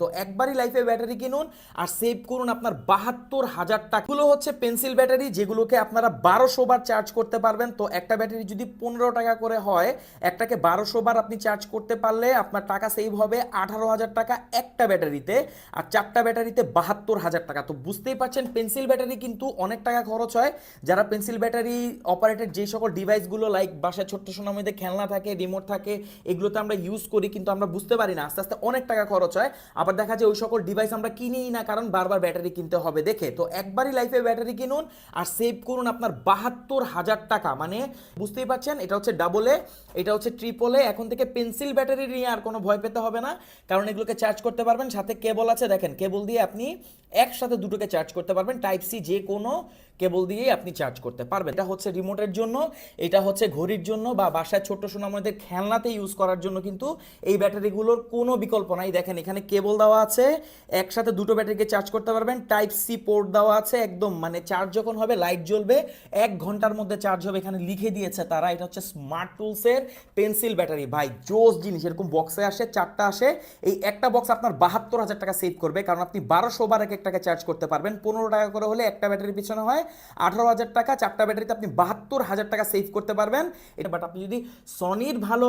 তো একবারই লাইফে ব্যাটারি কিনুন আর সেভ করুন আপনার 72,000 টাকা। এগুলো হচ্ছে পেন্সিল ব্যাটারি, যেগুলোকে আপনারা 1200 বার চার্জ করতে পারবেন। তো একটা ব্যাটারি যদি 15 টাকা করে হয়, একটাকে 1200 বার আপনি চার্জ করতে পারলে আপনার টাকা সেভ হবে 18,000 টাকা একটা ব্যাটারিতে, আর চারটা ব্যাটারিতে 72,000 টাকা। তো বুঝতেই পারছেন পেন্সিল ব্যাটারি কিন্তু অনেক টাকা খরচ হয়। যারা পেন্সিল ব্যাটারি অপারেটেড যে সকল ডিভাইসগুলো লাইক বাসায় ছোট্ট সোনার মধ্যে খেলনা থাকে, রিমোট থাকে, এগুলোতে আমরা ইউজ করি কিন্তু আমরা বুঝতে পারি না, আস্তে আস্তে অনেক টাকা খরচ হয়। আবার দেখা যায় ওই সকল ডিভাইস আমরা কিনিই না, কারণ বারবার ব্যাটারি কিনতে হবে দেখে। তো একবারই লাইফে ব্যাটারি কিনুন আর সেভ করুন আপনার 72,000 টাকা। মানে বুঝতেই পারছেন, এটা হচ্ছে ডাবল এ, এটা হচ্ছে ট্রিপল এ। এখন থেকে পেন্সিল ব্যাটারি নিয়ে আর কোনো ভয় পেতে হবে না, কারণ এগুলোকে চার্জ করতে পারবেন, সাথে কেবল আছে, দেখেন কেবল দিয়ে আপনি একসাথে দুটোকে চার্জ করতে পারবেন। টাইপ সি যে কোনো কেবল দিয়েই আপনি চার্জ করতে পারবেন। এটা হচ্ছে রিমোটের জন্য, এটা হচ্ছে ঘড়ির জন্য, বা বাসায় ছোট্ট সোনামণিদের খেলনাতে ইউজ করার জন্য কিন্তু এই ব্যাটারিগুলোর কোনো বিকল্প নাই। দেখেন এখানে কেবল দেওয়া আছে, একসাথে দুটো ব্যাটারিকে চার্জ করতে পারবেন। টাইপ সি পোর্ট দেওয়া আছে, একদম মানে চার্জ যখন হবে লাইট জ্বলবে, 1 ঘন্টার মধ্যে চার্জ হবে। এখানে লিখে দিয়েছে তারা, এটা হচ্ছে স্মার্ট টুলসের পেন্সিল ব্যাটারি। ভাই জোস জিনিস, এরকম বক্সে আসে, চারটা আসে। এই একটা বক্স আপনার 72,000 টাকা সেভ করবে, কারণ আপনি 1200 বার এক একটাকে চার্জ করতে পারবেন। 15 টাকা করে হলে একটা ব্যাটারির পিছনে হয় 18,000 টাকা, চারটা ব্যাটারিতে আপনি 72,000 টাকা সেভ করতে পারবেন। এটা বাট আপনি যদি সনির ভালো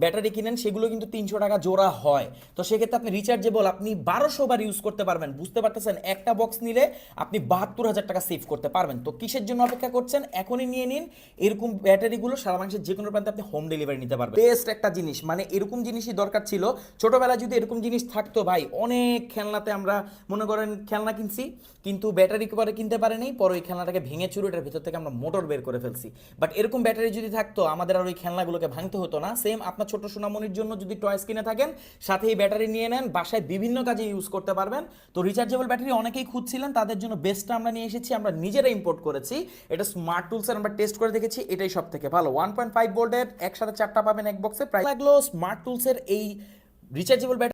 ব্যাটারি কিনেন সেগুলো কিন্তু 300 টাকা জোড়া হয়। তো সেক্ষেত্রে আপনি রিচার্জেবল আপনি 1200 বার ইউজ করতে পারবেন। বুঝতে পারতেছেন, একটা বক্স নিলে আপনি 72,000 টাকা সেভ করতে পারবেন। তো কিসের জন্য অপেক্ষা করছেন, এখনই নিয়ে নিন। এরকম ব্যাটারিগুলো সারা বাংলাদেশের যে কোনো প্রান্তে আপনি হোম ডেলিভারি নিতে পারবেন। বেস্ট একটা জিনিস, মানে এরকম জিনিসই দরকার ছিল। ছোটবেলায় যদি এরকম জিনিস থাকতো ভাই, অনেক খেলনাতে আমরা মনে করেন খেলনা কিনছি কিন্তু ব্যাটারি পরে কিনতে পারিনি, পরে ওই খেলনাটাকে ভেঙে চুরে এটার ভিতর থেকে আমরা মোটর বের করে ফেলছি। বাট এরকম ব্যাটারি যদি থাকতো আমাদের আর ওই খেলনাগুলোকে ভাঙতে হতো না। সেম আপনার ছোট সোনামণির জন্য যদি টয়েস কিনে থাকেন, সাথে এই ব্যাটারি নিয়ে নেন, বাসায় বিভিন্ন কাজে ইউজ করতে পারবেন। তো রিচার্জেবল ব্যাটারি অনেকেই খুঁজছিলেন, তাদের জন্য বেস্টটা আমরা নিয়ে এসেছি, আমরা নিজেরা ইম্পোর্ট করেছি। এটা স্মার্ট টুলসের আমরা টেস্ট করে দেখেছি, এটাই সব থেকে ভালো। 1.5 ভোল্টের একসাথে চারটা পাবেন এক বক্সে। প্রাইস লাগলো স্মার্ট টুলসের এই রিচার্জেবল ব্যাটারি